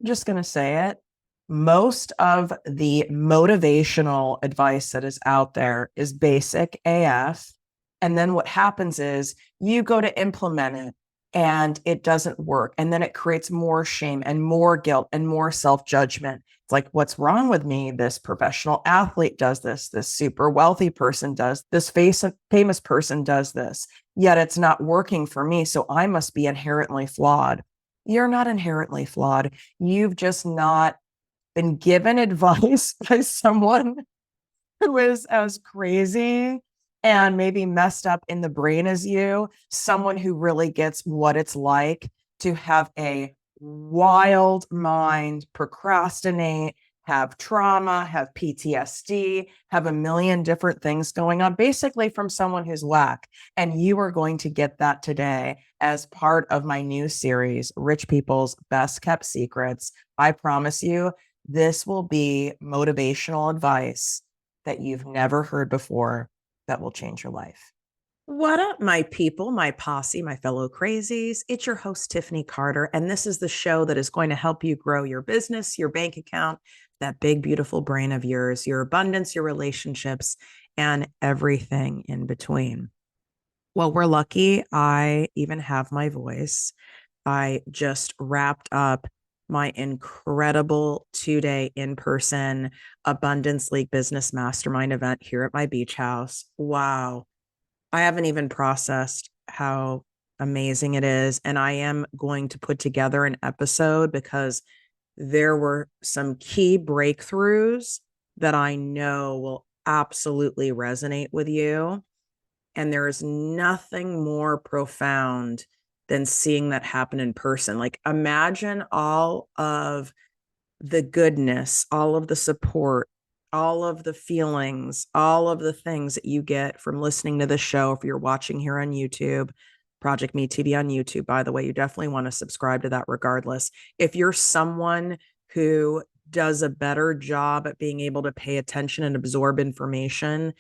just going to say it. Most of the motivational advice that is out there is basic AF. And then what happens is you go to implement it and it doesn't work. And then it creates more shame and more guilt and more self-judgment. It's like, what's wrong with me? This professional athlete does this. This super wealthy person does this. Famous person does this. Yet it's not working for me. So I must be inherently flawed. You're not inherently flawed. You've just not been given advice by someone who is as crazy and maybe messed up in the brain as you, someone who really gets what it's like to have a wild mind, procrastinate, have trauma, have PTSD, have a million different things going on, basically from someone who's whack. And you are going to get that today as part of my new series, Rich People's Best Kept Secrets. I promise you, this will be motivational advice that you've never heard before that will change your life. What up, my people, my posse, my fellow crazies? It's your host, Tiffany Carter, and this is the show that is going to help you grow your business, your bank account, that big, beautiful brain of yours, your abundance, your relationships, and everything in between. Well, we're lucky. I even have my voice. I just wrapped up my incredible 2-day in-person Abundance League Business Mastermind event here at my beach house. Wow. I haven't even processed how amazing it is. And I am going to put together an episode because there were some key breakthroughs that I know will absolutely resonate with you. And there is nothing more profound than seeing that happen in person. Like, imagine all of the goodness, all of the support, all of the feelings, all of the things that you get from listening to the show. If you're watching here on YouTube, Project Me TV on YouTube, by the way, you definitely want to subscribe to that regardless. If you're someone who does a better job at being able to pay attention and absorb information,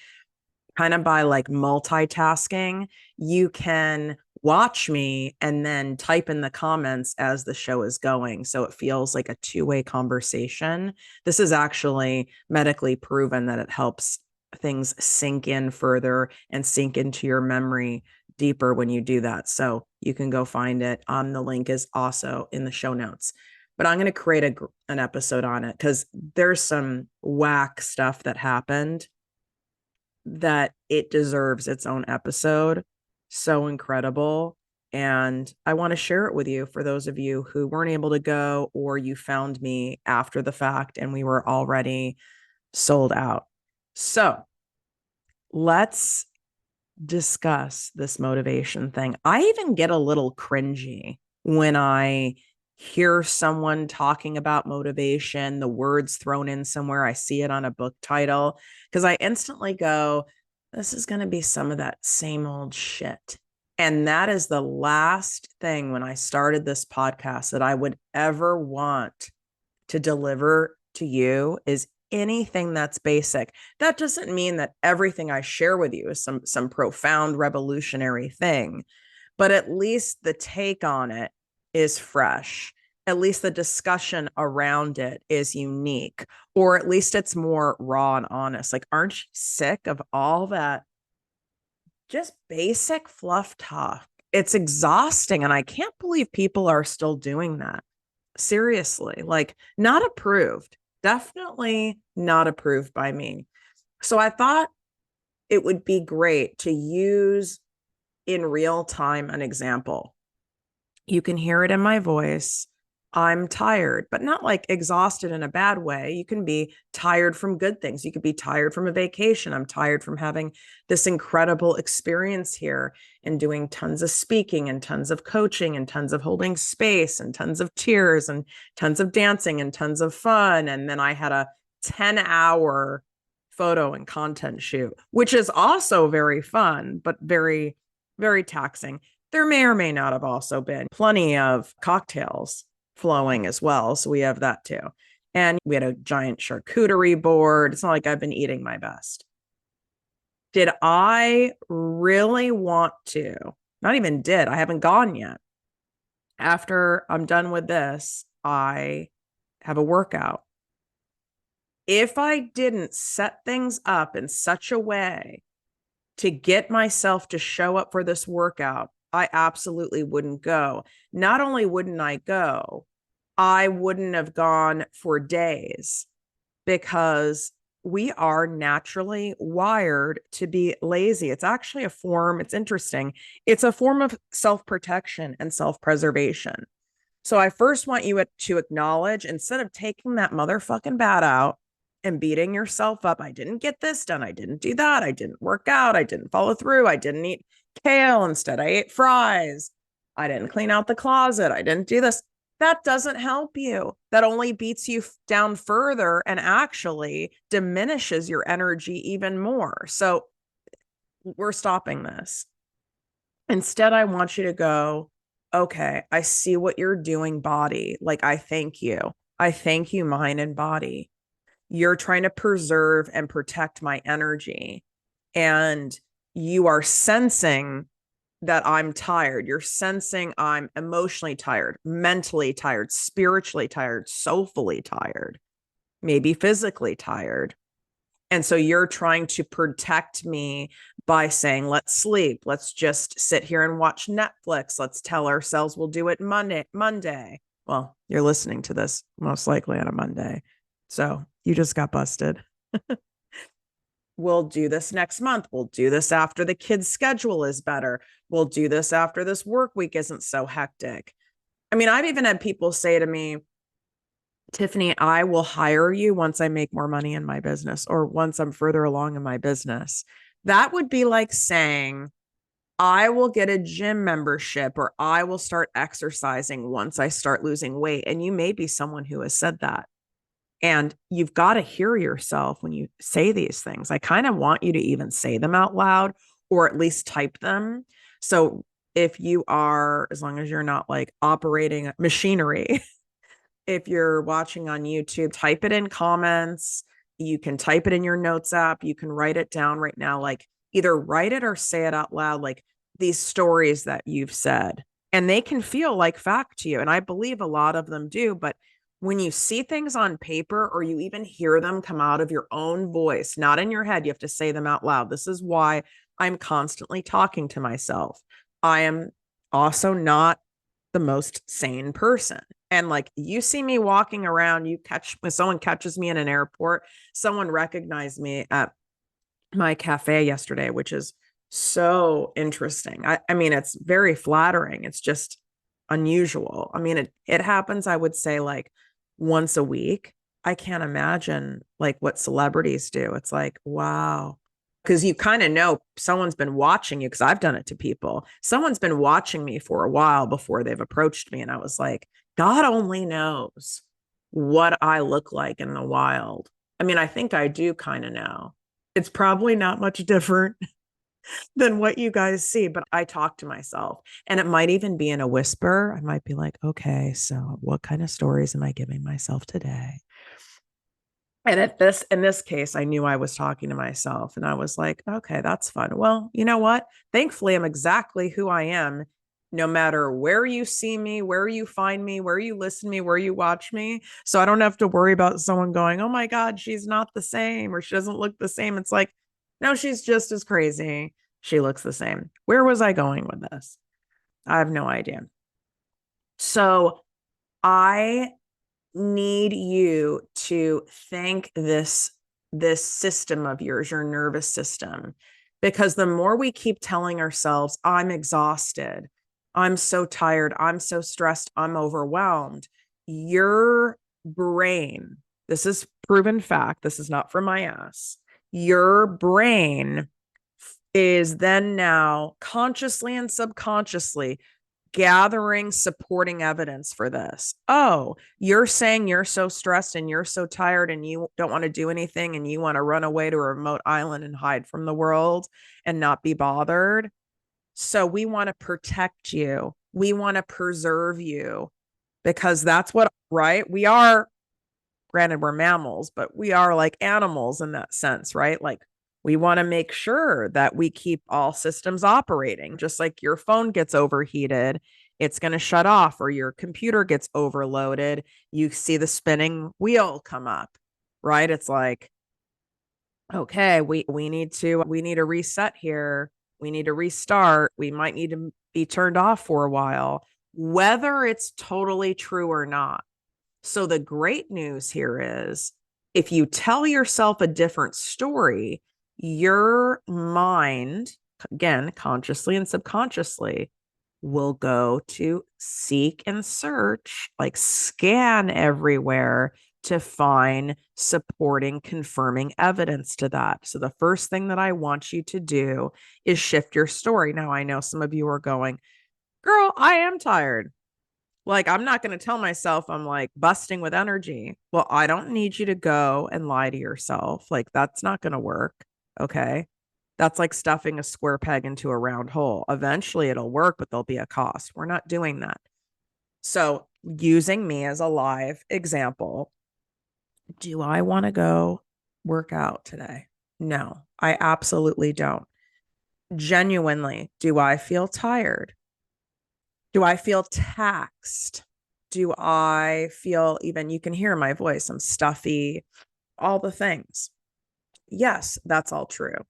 kind of by like multitasking, you can watch me and then type in the comments as the show is going. So it feels like a two-way conversation. This is actually medically proven that it helps things sink in further and sink into your memory deeper when you do that. So you can go find it. The link is also in the show notes. But I'm going to create an episode on it because there's some whack stuff that happened that it deserves its own episode. So incredible. And I want to share it with you for those of you who weren't able to go, or you found me after the fact and we were already sold out. So let's discuss this motivation thing. I even get a little cringy when I hear someone talking about motivation, the words thrown in somewhere, I see it on a book title, because I instantly go, this is going to be some of that same old shit. And that is the last thing when I started this podcast that I would ever want to deliver to you is anything that's basic. That doesn't mean that everything I share with you is some profound revolutionary thing, but at least the take on it is fresh. At least the discussion around it is unique, or at least it's more raw and honest. Like, aren't you sick of all that just basic fluff talk? It's exhausting. And I can't believe people are still doing that. Seriously, like, not approved. Definitely not approved by me. So I thought it would be great to use in real time an example. You can hear it in my voice. I'm tired, but not like exhausted in a bad way. You can be tired from good things. You could be tired from a vacation. I'm tired from having this incredible experience here and doing tons of speaking and tons of coaching and tons of holding space and tons of tears and tons of dancing and tons of fun. And then I had a 10-hour photo and content shoot, which is also very fun, but very, very taxing. There may or may not have also been plenty of cocktails flowing as well. So we have that too. And we had a giant charcuterie board. It's not like I've been eating my best. Did I really want to? Not even did. I haven't gone yet. After I'm done with this, I have a workout. If I didn't set things up in such a way to get myself to show up for this workout, I absolutely wouldn't go. Not only wouldn't I go, I wouldn't have gone for days because we are naturally wired to be lazy. It's actually a form, it's interesting. It's a form of self-protection and self-preservation. So I first want you to acknowledge, instead of taking that motherfucking bat out and beating yourself up, I didn't get this done. I didn't do that. I didn't work out. I didn't follow through. I didn't eat kale. Instead, I ate fries. I didn't clean out the closet. I didn't do this. That doesn't help you. That only beats you down further and actually diminishes your energy even more. So we're stopping this. Instead, I want you to go, okay, I see what you're doing, body. Like, I thank you. I thank you, mind and body. You're trying to preserve and protect my energy. And you are sensing that I'm tired. You're sensing I'm emotionally tired, mentally tired, spiritually tired, soulfully tired, maybe physically tired. And so you're trying to protect me by saying, let's sleep. Let's just sit here and watch Netflix. Let's tell ourselves we'll do it Monday. Well, you're listening to this most likely on a Monday. So you just got busted. We'll do this next month. We'll do this after the kids' schedule is better. We'll do this after this work week isn't so hectic. I mean, I've even had people say to me, Tiffany, I will hire you once I make more money in my business or once I'm further along in my business. That would be like saying, I will get a gym membership or I will start exercising once I start losing weight. And you may be someone who has said that. And you've got to hear yourself when you say these things. I kind of want you to even say them out loud or at least type them. So if you are, as long as you're not like operating machinery, if you're watching on YouTube, type it in comments. You can type it in your notes app. You can write it down right now. Like either write it or say it out loud, like these stories that you've said. And they can feel like fact to you. And I believe a lot of them do. But when you see things on paper or you even hear them come out of your own voice, not in your head, you have to say them out loud. This is why I'm constantly talking to myself. I am also not the most sane person. And like you see me walking around, when someone catches me in an airport, someone recognized me at my cafe yesterday, which is so interesting. I mean, it's very flattering. It's just unusual. I mean, it happens, I would say, like once a week. I can't imagine like what celebrities do. It's like, wow. Because you kind of know someone's been watching you, because I've done it to people. Someone's been watching me for a while before they've approached me. And I was like, God only knows what I look like in the wild. I mean, I think I do kind of know. It's probably not much different than what you guys see, but I talk to myself, and it might even be in a whisper. I might be like, okay, so what kind of stories am I giving myself today? And in this case, I knew I was talking to myself, and I was like, okay, that's fun. Well, you know what? Thankfully, I'm exactly who I am, no matter where you see me, where you find me, where you listen to me, where you watch me. So I don't have to worry about someone going, oh my God, she's not the same, or she doesn't look the same. It's like, no, she's just as crazy. She looks the same. Where was I going with this? I have no idea. So I need you to thank this system of yours, your nervous system, because the more we keep telling ourselves, I'm exhausted, I'm so tired, I'm so stressed, I'm overwhelmed, your brain, this is proven fact, this is not from my ass, your brain is then now consciously and subconsciously gathering supporting evidence for this. Oh, you're saying you're so stressed and you're so tired and you don't want to do anything and you want to run away to a remote island and hide from the world and not be bothered. So we want to protect you. We want to preserve you, because that's what, right? We are, granted, we're mammals, but we are like animals in that sense, right? Like we want to make sure that we keep all systems operating, just like your phone gets overheated it's going to shut off, or your computer gets overloaded. You see the spinning wheel come up, right? It's like, okay, we need to reset here. We need to restart. We might need to be turned off for a while, whether it's totally true or not. So the great news here is, if you tell yourself a different story, your mind, again, consciously and subconsciously, will go to seek and search, like scan everywhere to find supporting, confirming evidence to that. So the first thing that I want you to do is shift your story. Now, I know some of you are going, girl, I am tired. Like, I'm not going to tell myself I'm like busting with energy. Well, I don't need you to go and lie to yourself. Like, that's not going to work. Okay. That's like stuffing a square peg into a round hole. Eventually it'll work, but there'll be a cost. We're not doing that. So, using me as a live example, do I want to go work out today? No, I absolutely don't. Genuinely, do I feel tired? Do I feel taxed? Do I feel, even, you can hear my voice, I'm stuffy, all the things? Yes, that's all true.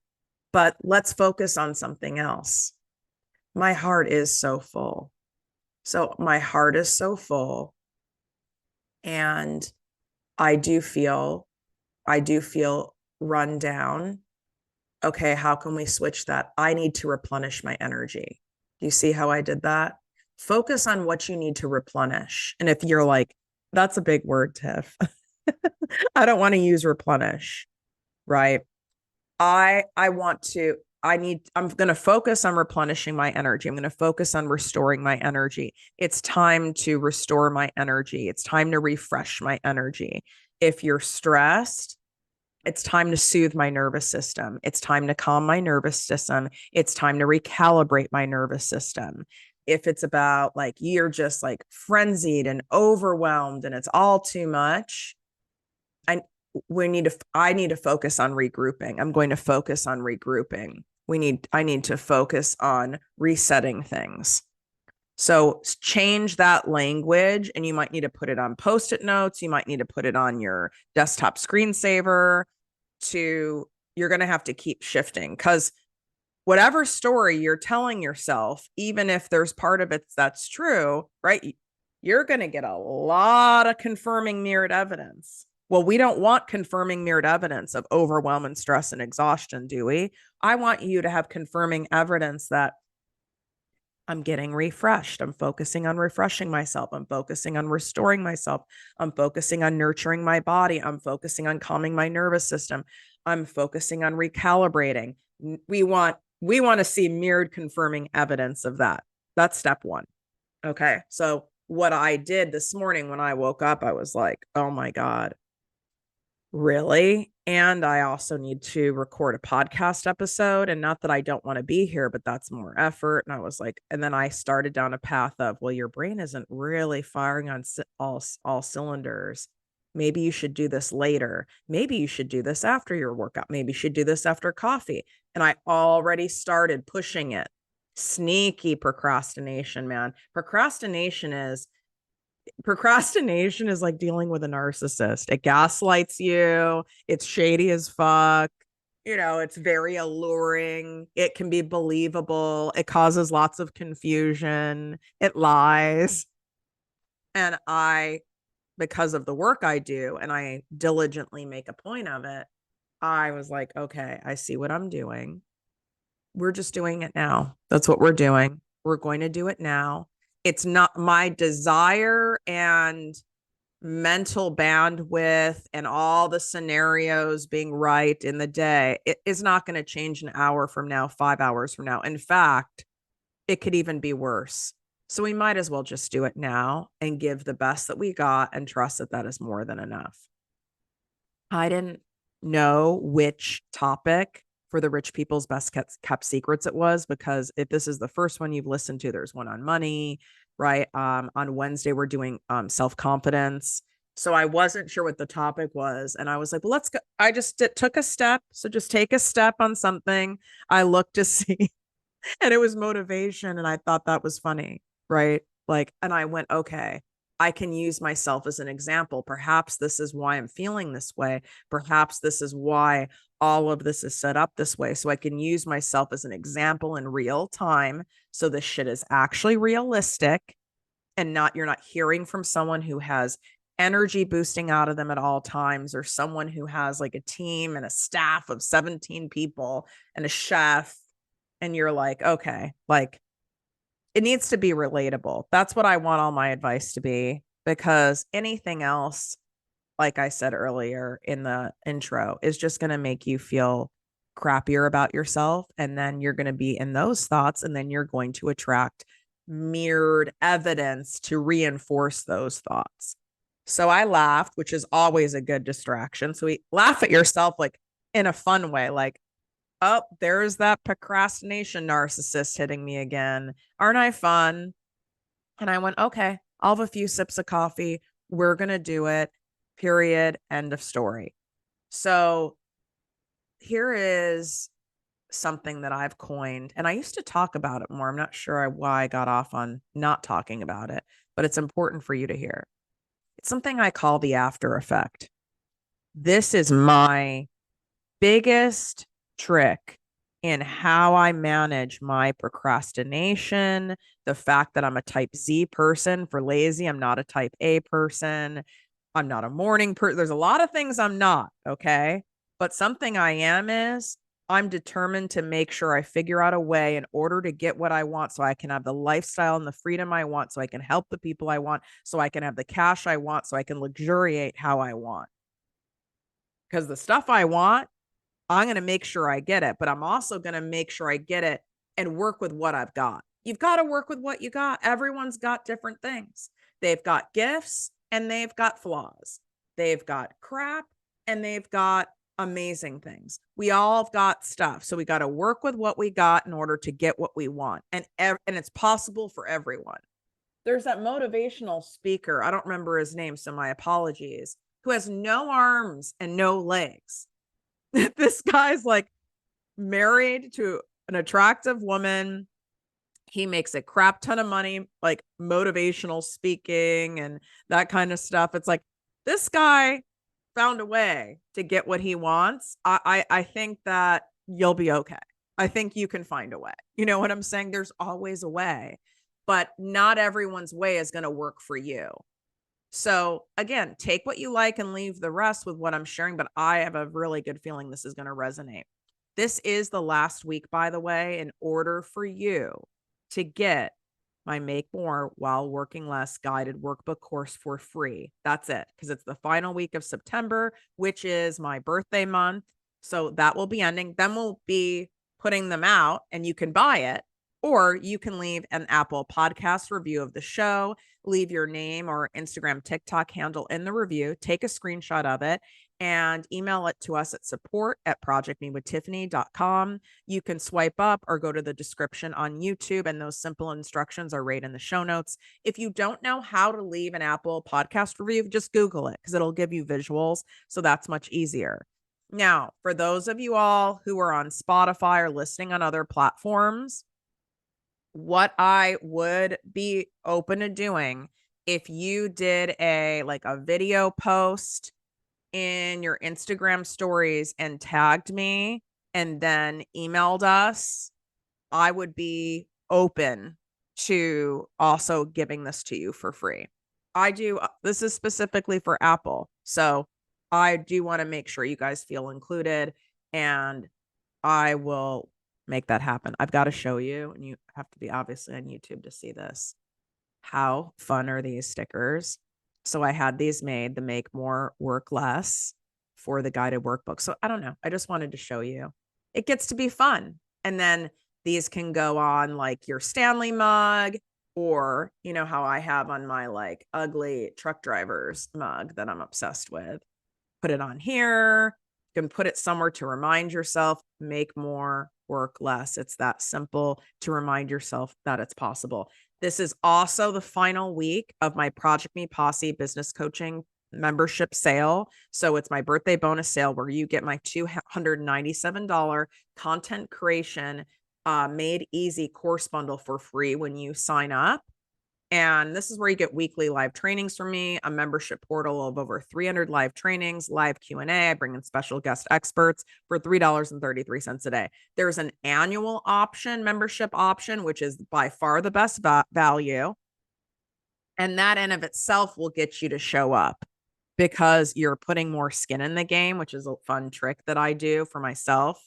But let's focus on something else. My heart is so full. So my heart is so full. And I do feel run down. Okay, how can we switch that? I need to replenish my energy. Do you see how I did that? Focus on what you need to replenish. And if you're like, that's a big word, Tiff. I don't want to use replenish, right? I'm going to focus on replenishing my energy. I'm going to focus on restoring my energy. It's time to restore my energy. It's time to refresh my energy. If you're stressed, it's time to soothe my nervous system. It's time to calm my nervous system. It's time to recalibrate my nervous system. If it's about like you're just like frenzied and overwhelmed and it's all too much, I need to focus on regrouping. I'm going to focus on regrouping. I need to focus on resetting things. So change that language, and you might need to put it on Post-it notes. You might need to put it on your desktop screensaver. You're going to have to keep shifting, because whatever story you're telling yourself, even if there's part of it that's true, right? You're going to get a lot of confirming mirrored evidence. Well, we don't want confirming mirrored evidence of overwhelm and stress and exhaustion, do we? I want you to have confirming evidence that I'm getting refreshed. I'm focusing on refreshing myself. I'm focusing on restoring myself. I'm focusing on nurturing my body. I'm focusing on calming my nervous system. I'm focusing on recalibrating. We want to see mirrored confirming evidence of that. That's step one. Okay. So what I did this morning when I woke up, I was like, oh my God, really? And I also need to record a podcast episode. And not that I don't want to be here, but that's more effort. And I was like, and then I started down a path of, well, your brain isn't really firing on all cylinders. Maybe you should do this later. Maybe you should do this after your workout. Maybe you should do this after coffee. And I already started pushing it. Sneaky procrastination, man. Procrastination is like dealing with a narcissist. It gaslights you. It's shady as fuck. It's very alluring. It can be believable. It causes lots of confusion. It lies. And because of the work I do, and I diligently make a point of it, I was like, okay, I see what I'm doing. We're just doing it now. That's what we're doing. We're going to do it now. It's not my desire and mental bandwidth and all the scenarios being right in the day. It is not going to change an hour from now, 5 hours from now. In fact, it could even be worse. So we might as well just do it now and give the best that we got and trust that that is more than enough. I didn't know which topic for the rich people's best kept secrets it was, because if this is the first one you've listened to, there's one on money, right? On Wednesday, we're doing self-confidence. So I wasn't sure what the topic was. And I was like, well, let's go. I just took a step. So just take a step on something. I looked to see, and it was motivation. And I thought that was funny, right? Like, and I went, okay, I can use myself as an example. Perhaps this is why I'm feeling this way. Perhaps this is why all of this is set up this way. So I can use myself as an example in real time. So this shit is actually realistic and not, you're not hearing from someone who has energy boosting out of them at all times, or someone who has like a team and a staff of 17 people and a chef. And you're like, okay, like it needs to be relatable. That's what I want all my advice to be, because anything else, like I said earlier in the intro, is just going to make you feel crappier about yourself. And then you're going to be in those thoughts, and then you're going to attract mirrored evidence to reinforce those thoughts. So I laughed, which is always a good distraction. So we laugh at yourself like in a fun way, like, oh, there's that procrastination narcissist hitting me again. Aren't I fun? And I went, okay, I'll have a few sips of coffee. We're going to do it. Period. End of story. So here is something that I've coined, and I used to talk about it more. I'm not sure why I got off on not talking about it, but it's important for you to hear. It's something I call the after effect. This is my biggest trick in how I manage my procrastination, the fact that I'm a type Z person for lazy. I'm not a type A person. I'm not a morning person. There's a lot of things I'm not, okay? But something I am is I'm determined to make sure I figure out a way in order to get what I want, so I can have the lifestyle and the freedom I want, so I can help the people I want, so I can have the cash I want, so I can luxuriate how I want. Because the stuff I want, I'm going to make sure I get it, but I'm also going to make sure I get it and work with what I've got. You've got to work with what you got. Everyone's got different things. They've got gifts and they've got flaws. They've got crap and they've got amazing things. We all have got stuff. So we got to work with what we got in order to get what we want. And it's possible for everyone. There's that motivational speaker, I don't remember his name, so my apologies, who has no arms and no legs. This guy's like married to an attractive woman. He makes a crap ton of money, like motivational speaking and that kind of stuff. It's like, this guy found a way to get what he wants. I think that you'll be okay. I think you can find a way. You know what I'm saying? There's always a way, but not everyone's way is going to work for you. So again, take what you like and leave the rest with what I'm sharing, but I have a really good feeling this is going to resonate. This is the last week, by the way, in order for you to get my Make More While Working Less guided workbook course for free. That's it, because it's the final week of September, which is my birthday month. So that will be ending. Then we'll be putting them out and you can buy it, or you can leave an Apple Podcast review of the show, leave your name or Instagram, TikTok handle in the review, take a screenshot of it, and email it to us at support@projectmewithtiffany.com. You can swipe up or go to the description on YouTube, and those simple instructions are right in the show notes. If you don't know how to leave an Apple Podcast review, just Google it, because it'll give you visuals. So that's much easier. Now, for those of you all who are on Spotify or listening on other platforms, what I would be open to doing, if you did a video post in your Instagram stories and tagged me and then emailed us, I would be open to also giving this to you for free. This is specifically for Apple. So I do want to make sure you guys feel included, and I will make that happen. I've got to show you, and you have to be obviously on YouTube to see this. How fun are these stickers? So I had these made, the Make More Work Less for the guided workbook. So I don't know. I just wanted to show you. It gets to be fun. And then these can go on like your Stanley mug, or you know how I have on my like ugly truck driver's mug that I'm obsessed with. Put it on here. You can put it somewhere to remind yourself, make more, work less. It's that simple, to remind yourself that it's possible. This is also the final week of my Project Me Posse business coaching membership sale. So it's my birthday bonus sale where you get my $297 content creation made easy course bundle for free when you sign up. And this is where you get weekly live trainings from me, a membership portal of over 300 live trainings, live Q&A. I bring in special guest experts for $3.33 a day. There's an annual option, membership option, which is by far the best value. And that in of itself will get you to show up because you're putting more skin in the game, which is a fun trick that I do for myself.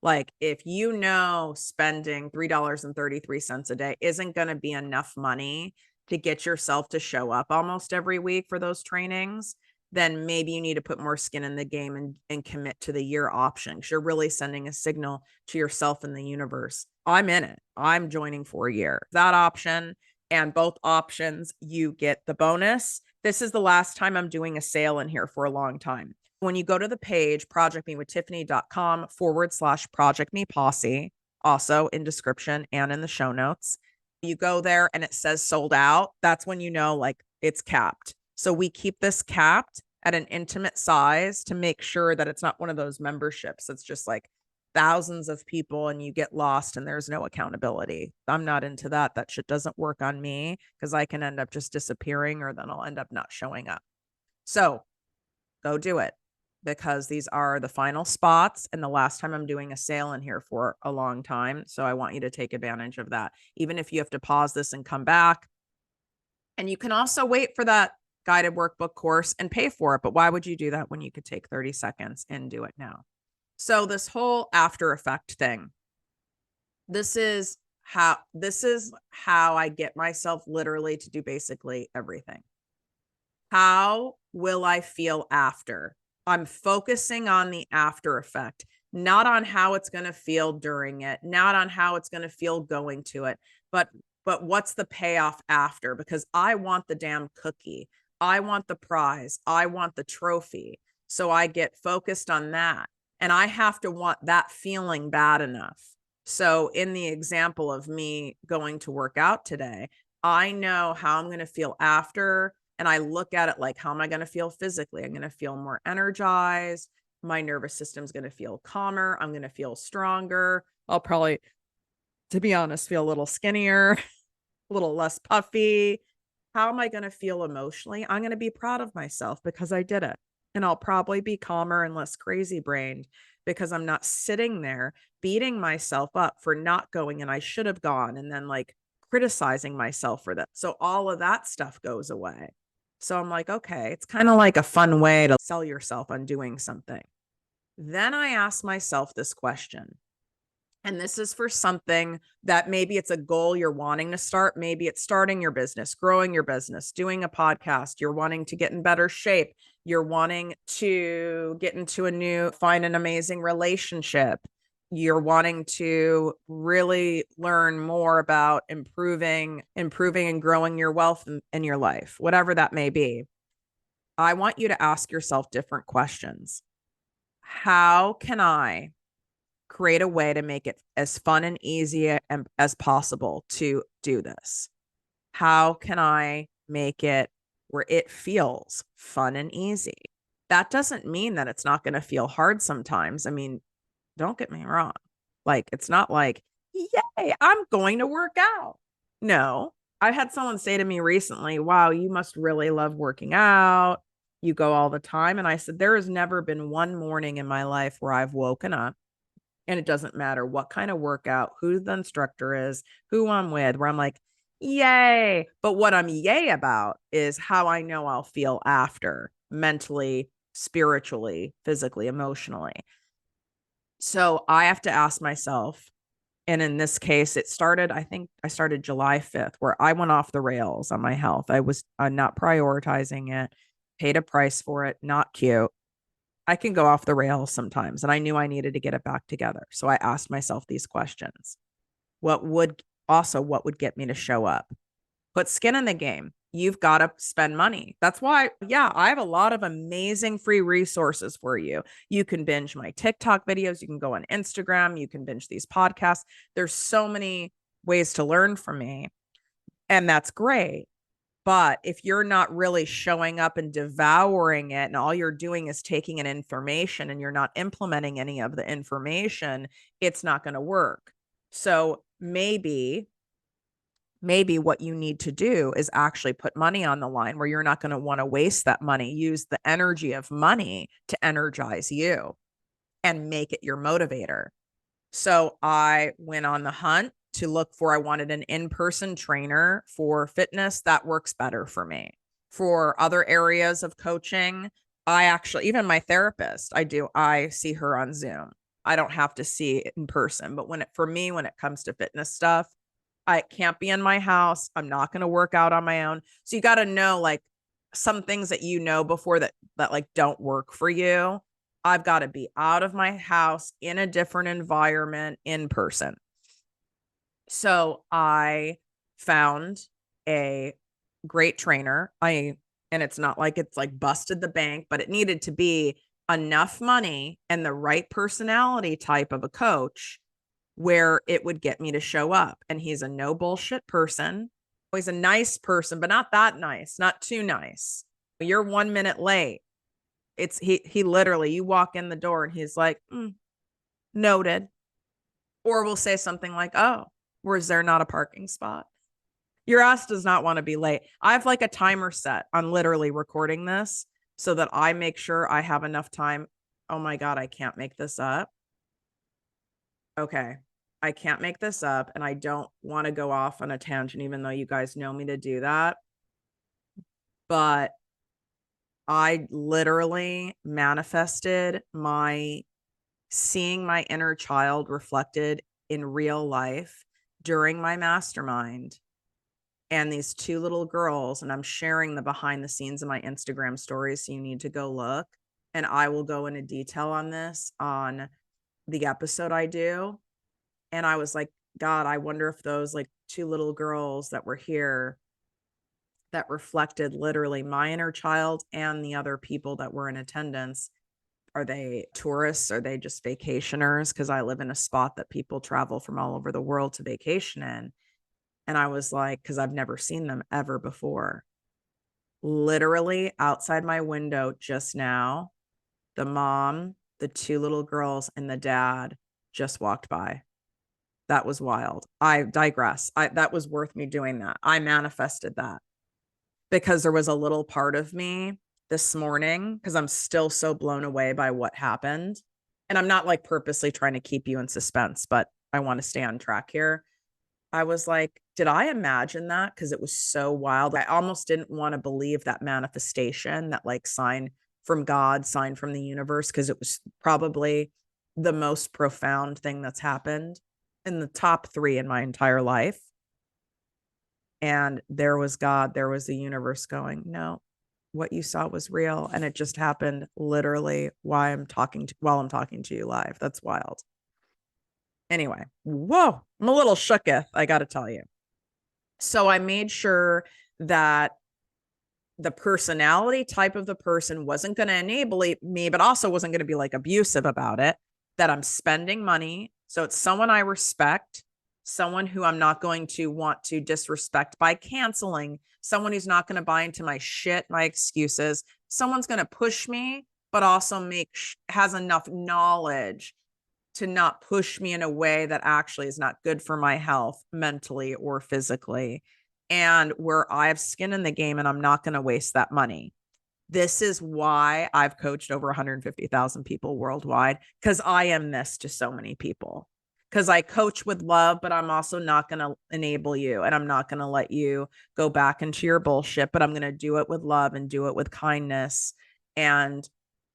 Like if you know spending $3.33 a day isn't going to be enough money to get yourself to show up almost every week for those trainings, then maybe you need to put more skin in the game and commit to the year option. Because you're really sending a signal to yourself and the universe. I'm in it. I'm joining for a year. That option and both options, you get the bonus. This is the last time I'm doing a sale in here for a long time. When you go to the page, projectmewithtiffany.com/projectmeposse, also in description and in the show notes, you go there and it says sold out. That's when you know like it's capped. So we keep this capped at an intimate size to make sure that it's not one of those memberships. It's just like thousands of people and you get lost and there's no accountability. I'm not into that. That shit doesn't work on me because I can end up just disappearing or then I'll end up not showing up. So go do it because these are the final spots and the last time I'm doing a sale in here for a long time. So I want you to take advantage of that. Even if you have to pause this and come back. And you can also wait for that guided workbook course and pay for it. But why would you do that when you could take 30 seconds and do it now? So this whole after effect thing, this is how I get myself literally to do basically everything. How will I feel after? I'm focusing on the after effect, not on how it's going to feel during it, not on how it's going to feel going to it, but what's the payoff after? Because I want the damn cookie. I want the prize. I want the trophy. So I get focused on that. And I have to want that feeling bad enough. So in the example of me going to work out today, I know how I'm going to feel after. And I look at it like, how am I going to feel physically? I'm going to feel more energized. My nervous system's going to feel calmer. I'm going to feel stronger. I'll probably, to be honest, feel a little skinnier, a little less puffy. How am I going to feel emotionally? I'm going to be proud of myself because I did it. And I'll probably be calmer and less crazy brained because I'm not sitting there beating myself up for not going and I should have gone and then like criticizing myself for that. So all of that stuff goes away. So I'm like, okay, it's kind of like a fun way to sell yourself on doing something. Then I ask myself this question. And this is for something that maybe it's a goal you're wanting to start. Maybe it's starting your business, growing your business, doing a podcast. You're wanting to get in better shape. You're wanting to get into find an amazing relationship. You're wanting to really learn more about improving and growing your wealth in your life, whatever that may be. I want you to ask yourself different questions. How can I create a way to make it as fun and easy as possible to do this? How can I make it where it feels fun and easy? That doesn't mean that it's not going to feel hard sometimes. I mean, don't get me wrong. Like, it's not like, yay, I'm going to work out. No, I had someone say to me recently, wow, you must really love working out. You go all the time. And I said, there has never been one morning in my life where I've woken up and it doesn't matter what kind of workout, who the instructor is, who I'm with, where I'm like, yay. But what I'm yay about is how I know I'll feel after mentally, spiritually, physically, emotionally. So I have to ask myself, and in this case, I think I started July 5th, where I went off the rails on my health. I was not prioritizing it, paid a price for it, not cute. I can go off the rails sometimes. And I knew I needed to get it back together. So I asked myself these questions. What would get me to show up? Put skin in the game. You've got to spend money. That's why, yeah, I have a lot of amazing free resources for you. You can binge my TikTok videos. You can go on Instagram. You can binge these podcasts. There's so many ways to learn from me. And that's great. But if you're not really showing up and devouring it and all you're doing is taking in information and you're not implementing any of the information, it's not going to work. So maybe maybe what you need to do is actually put money on the line where you're not going to want to waste that money. Use the energy of money to energize you and make it your motivator. So I went on the hunt to look for, I wanted an in-person trainer for fitness that works better for me. For other areas of coaching, I actually, even my therapist, I see her on Zoom. I don't have to see it in person. But for me, when it comes to fitness stuff, I can't be in my house. I'm not going to work out on my own. So you got to know like some things that you know before that like don't work for you. I've got to be out of my house in a different environment in person. So I found a great trainer. And it's not like it's like busted the bank, but it needed to be enough money and the right personality type of a coach where it would get me to show up. And he's a no bullshit person. He's a nice person, but not that nice, not too nice. You're 1 minute late. He literally, you walk in the door and he's like, noted. Or we'll say something like, oh, is there not a parking spot? Your ass does not want to be late. I have like a timer set on literally recording this so that I make sure I have enough time. Oh my God, I can't make this up. Okay, I can't make this up, and I don't want to go off on a tangent, even though you guys know me to do that. But I literally manifested seeing my inner child reflected in real life during my mastermind. And these two little girls, and I'm sharing the behind the scenes of my Instagram stories, so you need to go look. And I will go into detail on this on the episode I do. And I was like, God, I wonder if those like two little girls that were here that reflected literally my inner child and the other people that were in attendance, are they tourists? Are they just vacationers? Because I live in a spot that people travel from all over the world to vacation in. And I was like, because I've never seen them ever before. Literally outside my window just now, the mom, the two little girls, and the dad just walked by. That was wild. I digress. That was worth me doing that. I manifested that because there was a little part of me this morning, because I'm still so blown away by what happened. And I'm not like purposely trying to keep you in suspense, but I want to stay on track here. I was like, did I imagine that? Because it was so wild. I almost didn't want to believe that manifestation, that like sign from God, sign from the universe, because it was probably the most profound thing that's happened in the top 3 in my entire life. And there was God, there was the universe going, no, what you saw was real. And it just happened literally while I'm talking to you live. That's wild. Anyway, whoa, I'm a little shooketh, I got to tell you. So I made sure that the personality type of the person wasn't going to enable me, but also wasn't going to be like abusive about it, that I'm spending money. So it's someone I respect, someone who I'm not going to want to disrespect by canceling, someone who's not going to buy into my shit, my excuses. Someone's going to push me, but also has enough knowledge to not push me in a way that actually is not good for my health mentally or physically, and where I have skin in the game and I'm not going to waste that money. This is why I've coached over 150,000 people worldwide, because I am this to so many people, because I coach with love, but I'm also not going to enable you, and I'm not going to let you go back into your bullshit, but I'm going to do it with love and do it with kindness, and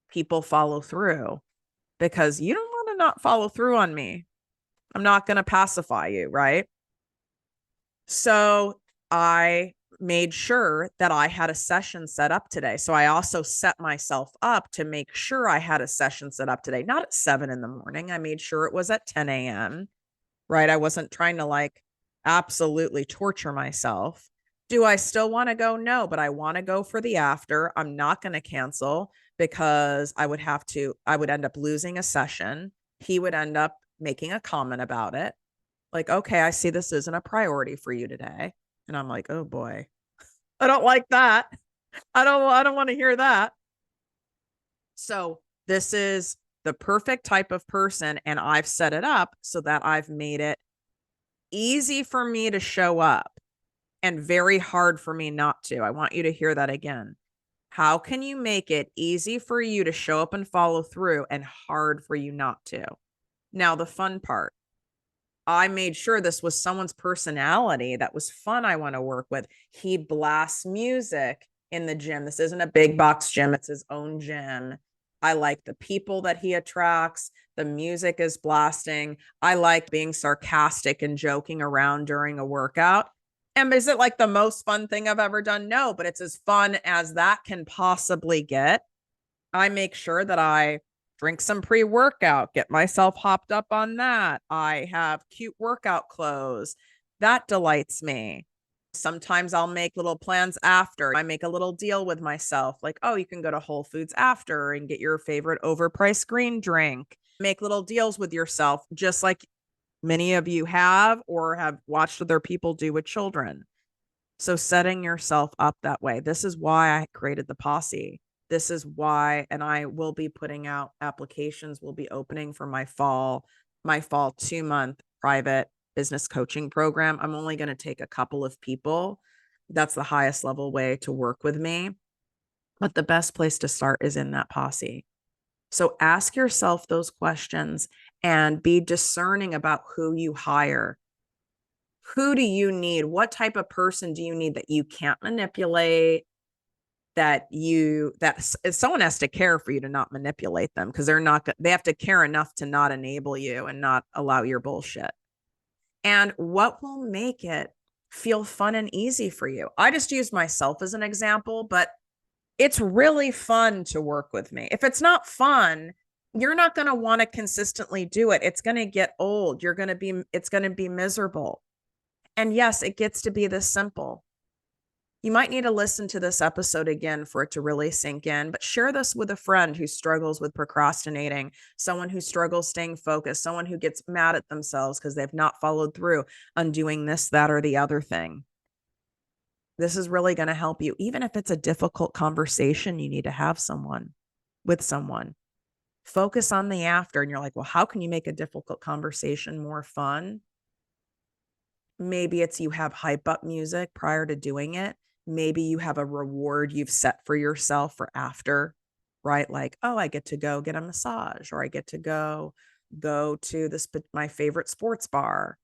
people follow through, because you don't want to not follow through on me. I'm not going to pacify you, right? So I made sure that I had a session set up today. So I also set myself up to make sure I had a session set up today, not at 7 a.m. I made sure it was at 10 a.m., right? I wasn't trying to like absolutely torture myself. Do I still want to go? No, but I want to go for the after. I'm not going to cancel, because I would end up losing a session. He would end up making a comment about it. Like, okay, I see this isn't a priority for you today. And I'm like, oh boy, I don't like that. I don't want to hear that. So this is the perfect type of person. And I've set it up so that I've made it easy for me to show up. and very hard for me not to. I want you to hear that again. How can you make it easy for you to show up and follow through and hard for you not to? Now, the fun part, I made sure this was someone's personality that was fun. I want to work with. He blasts music in the gym. This isn't a big box gym, it's his own gym. I like the people that he attracts. The music is blasting. I like being sarcastic and joking around during a workout. And is it like the most fun thing I've ever done? No, but it's as fun as that can possibly get. I make sure that I drink some pre-workout, get myself hopped up on that. I have cute workout clothes. That delights me. Sometimes I'll make little plans after. I make a little deal with myself, like, oh, you can go to Whole Foods after and get your favorite overpriced green drink. Make little deals with yourself, just like many of you have or have watched other people do with children. So setting yourself up that way. This is why I created the posse. This is why, and I will be putting out applications, will be opening for my fall 2-month private business coaching program. I'm only going to take a couple of people. That's the highest level way to work with me. But the best place to start is in that posse. So ask yourself those questions and be discerning about who you hire. Who do you need? What type of person do you need that you can't manipulate? That someone has to care for you to not manipulate them, because they have to care enough to not enable you and not allow your bullshit. And what will make it feel fun and easy for you? I just used myself as an example, but it's really fun to work with me. If it's not fun, you're not going to want to consistently do it. It's going to get old. It's going to be miserable. And yes, it gets to be this simple. You might need to listen to this episode again for it to really sink in, but share this with a friend who struggles with procrastinating, someone who struggles staying focused, someone who gets mad at themselves because they've not followed through on doing this, that, or the other thing. This is really going to help you. Even if it's a difficult conversation, you need to have with someone. Focus on the after. And you're like, well, how can you make a difficult conversation more fun? Maybe it's you have hype up music prior to doing it. Maybe you have a reward you've set for yourself for after, right? Like, oh, I get to go get a massage, or I get to go to my favorite sports bar,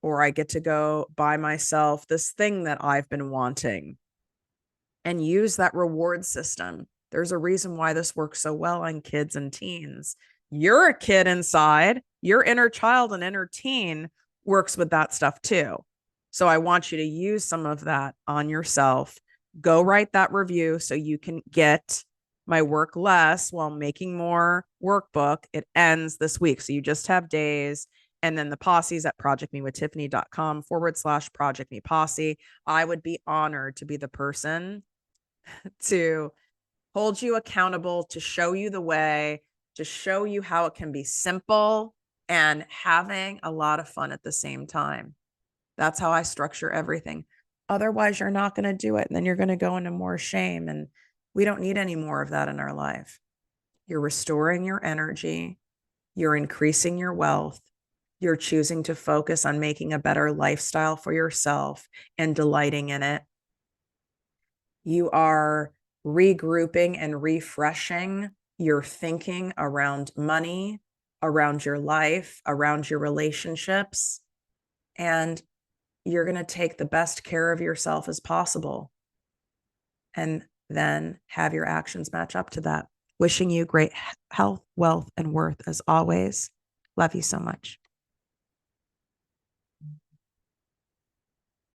or I get to go buy myself this thing that I've been wanting, and use that reward system. There's a reason why this works so well on kids and teens. You're a kid inside, your inner child and inner teen works with that stuff too. So I want you to use some of that on yourself. Go write that review so you can get my Work Less While Making More workbook. It ends this week. So you just have days. And then the posse's at projectmewithtiffany.com/Project Me Posse. I would be honored to be the person to hold you accountable, to show you the way, to show you how it can be simple and having a lot of fun at the same time. That's how I structure everything. Otherwise, you're not going to do it. And then you're going to go into more shame. And we don't need any more of that in our life. You're restoring your energy. You're increasing your wealth. You're choosing to focus on making a better lifestyle for yourself and delighting in it. You are regrouping and refreshing your thinking around money, around your life, around your relationships. And you're going to take the best care of yourself as possible. And then have your actions match up to that. Wishing you great health, wealth, and worth as always. Love you so much.